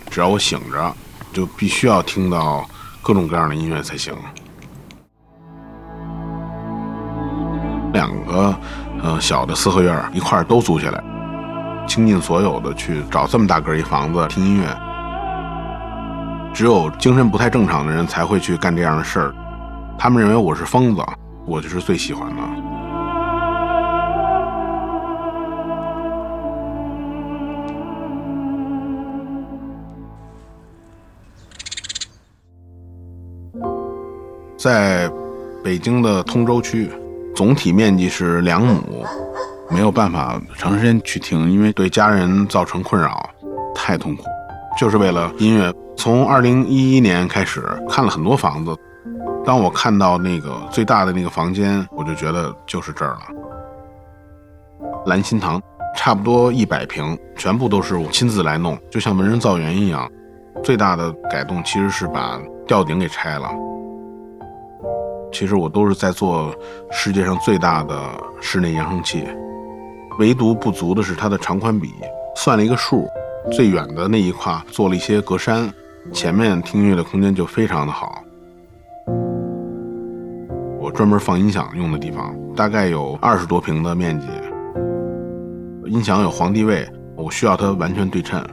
只要我醒着，就必须要听到各种各样的音乐才行。两个小的四合院一块都租下来，倾尽所有的去找这么大个一房子听音乐。只有精神不太正常的人才会去干这样的事儿，他们认为我是疯子，我就是最喜欢的。在北京的通州区，总体面积是2亩，没有办法长时间去听，因为对家人造成困扰，太痛苦。就是为了音乐，从2011年开始看了很多房子，当我看到那个最大的那个房间，我就觉得就是这儿了。兰心堂差不多100平，全部都是我亲自来弄，就像文人造园一样。最大的改动其实是把吊顶给拆了。其实我都是在做世界上最大的室内扬声器，唯独不足的是它的长宽比，算了一个数，最远的那一块做了一些格栅，前面听音乐的空间就非常的好。我专门放音响用的地方，大概有20多平的面积，音响有皇帝位，我需要它完全对称，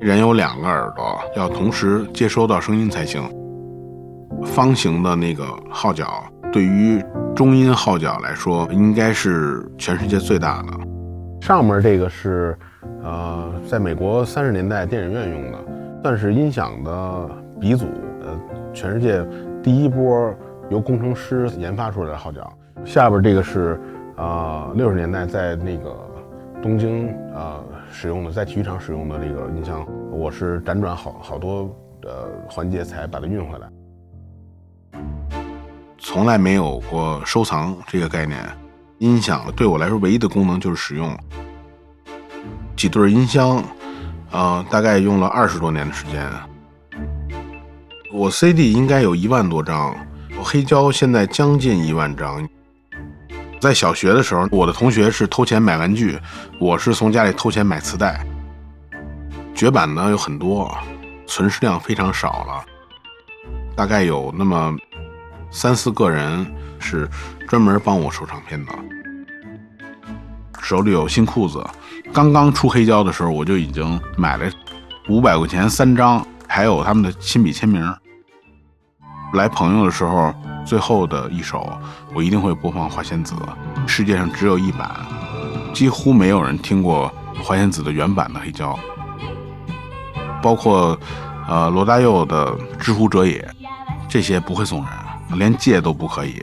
人有2个耳朵，要同时接收到声音才行。方形的那个号角对于中音号角来说应该是全世界最大的。上面这个是在美国30年代电影院用的，算是音响的鼻祖，全世界第一波由工程师研发出来的号角。下边这个是60年代在那个东京使用的，在体育场使用的这个音箱，我是辗转好多环节才把它运回来。从来没有过收藏这个概念，音响对我来说唯一的功能就是使用。几对音箱大概用了20多年的时间。我 CD 应该有1万多张，我黑胶现在将近1万张。在小学的时候，我的同学是偷钱买玩具，我是从家里偷钱买磁带。绝版呢有很多，存世量非常少了，大概有那么3、4个人是专门帮我收唱片的。手里有新裤子，刚刚出黑胶的时候我就已经买了500块钱3张，还有他们的亲笔签名。来朋友的时候，最后的一首我一定会播放花仙子，世界上只有1版，几乎没有人听过花仙子的原版的黑胶，包括罗大佑的知乎者也，这些不会送人，连借都不可以。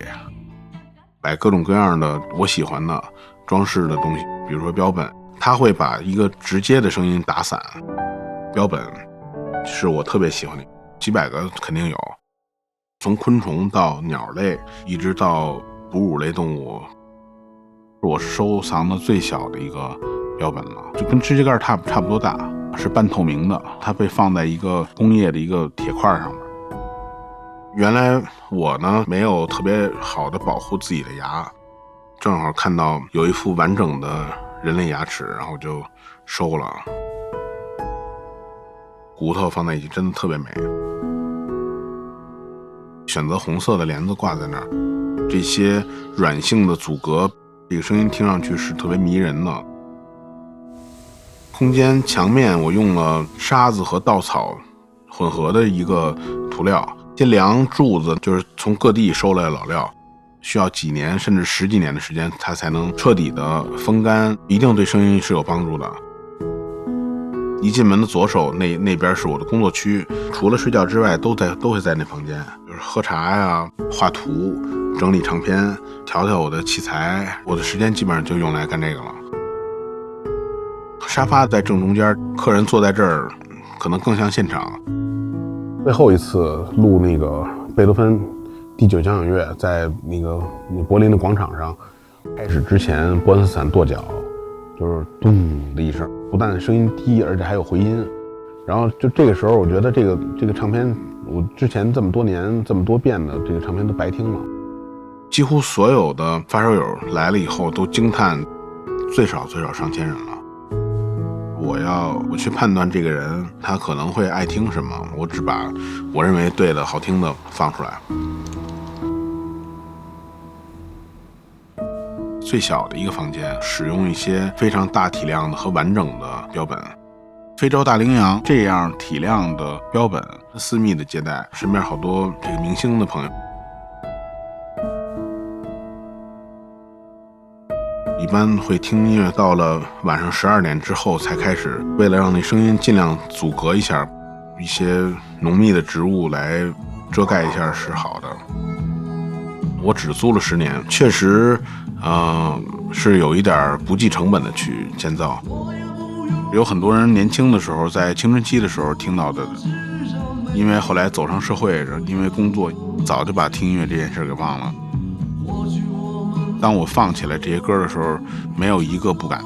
买各种各样的我喜欢的装饰的东西，比如说标本，他会把一个直接的声音打散。标本是我特别喜欢的，几百个肯定有，从昆虫到鸟类一直到哺乳类动物，我收藏的最小的一个标本了，就跟指甲盖差不多大，是半透明的，它被放在一个工业的一个铁块上面。原来我呢没有特别好的保护自己的牙，正好看到有一副完整的人类牙齿，然后就收了。骨头放在一起真的特别美。选择红色的帘子挂在那儿，这些软性的阻隔，这个声音听上去是特别迷人的。空间墙面我用了沙子和稻草混合的一个涂料，这梁柱子就是从各地收来的老料，需要几年甚至10几年的时间它才能彻底的风干，一定对声音是有帮助的。一进门的左手那边是我的工作区，除了睡觉之外都会在那房间，就是喝茶呀、画图、整理唱片、调我的器材，我的时间基本上就用来干这个了。沙发在正中间，客人坐在这儿可能更像现场。最后一次录那个贝多芬第9交响乐，在那个柏林的广场上，开始之前波恩斯坦跺脚，就是咚的一声，不但声音低，而且还有回音。然后就这个时候，我觉得这个唱片，我之前这么多年这么多遍的这个唱片都白听了。几乎所有的发烧友来了以后都惊叹，最少上千人了。我去判断这个人他可能会爱听什么，我只把我认为对的好听的放出来。最小的一个房间使用一些非常大体量的和完整的标本，非洲大羚羊这样体量的标本私密的接待，身边好多这个明星的朋友。一般会听音乐到了晚上12点之后才开始，为了让那声音尽量阻隔一下，一些浓密的植物来遮盖一下是好的。我只租了10年，确实是有一点不计成本的去建造。有很多人年轻的时候在青春期的时候听到的，因为后来走上社会，因为工作早就把听音乐这件事给忘了。当我放起来这些歌的时候，没有一个不敢